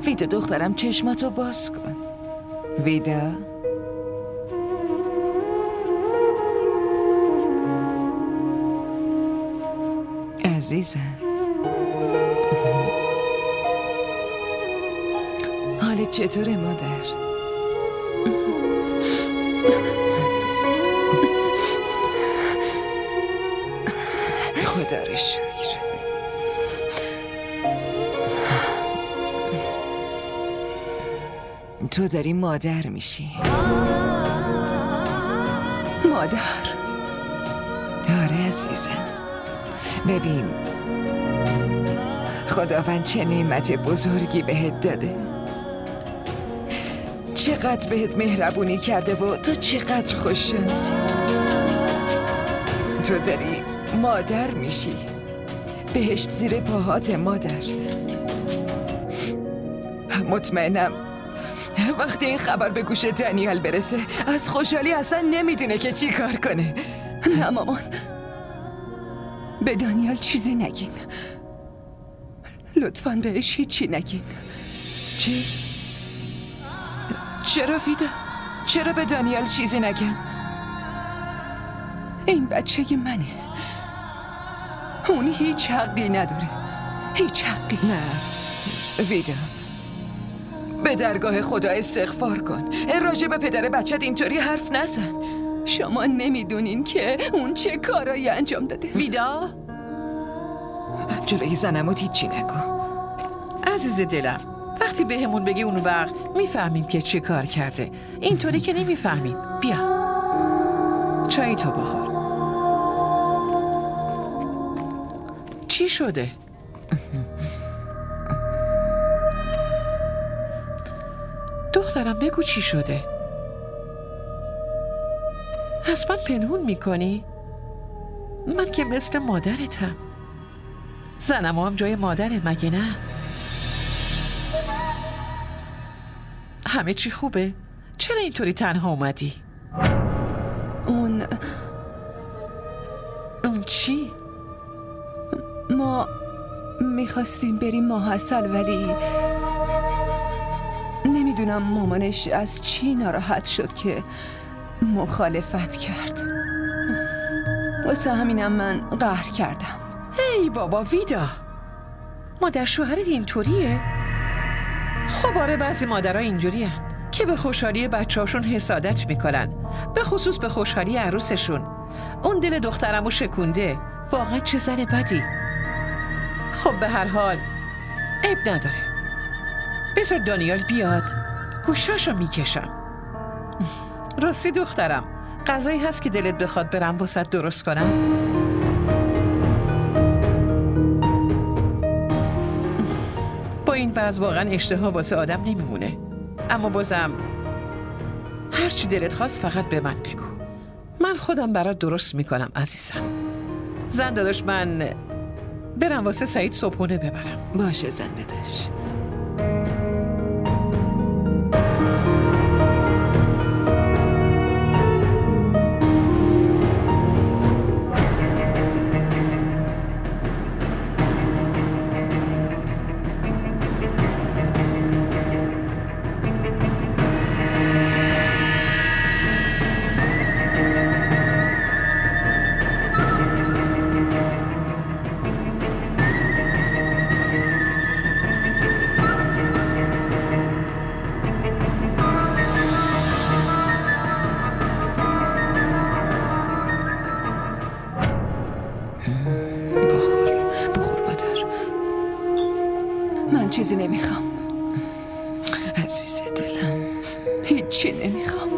ویدا دخترم چشماتو باز کن. ویدا عزیزم، حالت چطوره مادر؟ خدا رو شکر. تو داری مادر میشی. مادر؟ آره عزیزم. ببین خداوند چه نعمت بزرگی بهت داده، چقدر بهت مهربونی کرده و تو چقدر خوششانسی. تو داری مادر میشی. بهشت زیر پاهات مادر. مطمئنم وقتی این خبر به گوش دانیال برسه از خوشحالی اصلا نمیدونه که چی کار کنه. نه مامان، به دانیال چیزی نگین. لطفاً بهش هیچی نگین. چی؟ چرا ویدا؟ چرا به دانیال چیزی نگم؟ این بچه منه. اون هیچ حقی نداره. هیچ حقی. نه ویدا، به درگاه خدا استغفار کن. راجع به پدر بچت اینطوری حرف نزن. شما نمیدونین که اون چه کارایی انجام داده. ویدا، جلوی زنمو هیچی نکن. عزیز دلم، وقتی بهمون بگی اون وقت میفهمیم که چه کار کرده. اینطوری که نمیفهمیم. بیا چای تو بخور. چی شده؟ دخترم بگو چی شده؟ از من پنهون میکنی؟ من که مثل مادرتم. زنم هم جای مادره مگه نه؟ همه چی خوبه؟ چرا اینطوری تنها اومدی؟ اون چی؟ ما میخواستیم بریم ماحصل ولی نمیدونم مامانش از چی ناراحت شد که مخالفت کرد. واسه همینم من قهر کردم. ای بابا ویدا، مادر شوهرت اینطوریه؟ خب آره، بعضی مادرها اینجوری هن که به خوشحالی بچه‌هاشون حسادت میکنن، به خصوص به خوشحالی عروسشون. اون دل دخترمو شکونده. واقعا چه زن بدی. خب به هر حال عیب نداره، بذار دانیال بیاد گوشاشو میکشم. راستی دخترم، غذایی هست که دلت بخواد برم واسه درست کنم؟ با این وضع واقعا اشتها واسه آدم نمیمونه. اما بازم هرچی دلت خواست فقط به من بگو، من خودم برات درست میکنم عزیزم. زن داداش، من برم واسه سعید صبحونه ببرم. باشه زن داداش. بخور مادر. من چیزی نمیخوام عزیز دلم. هیچی نمیخوام.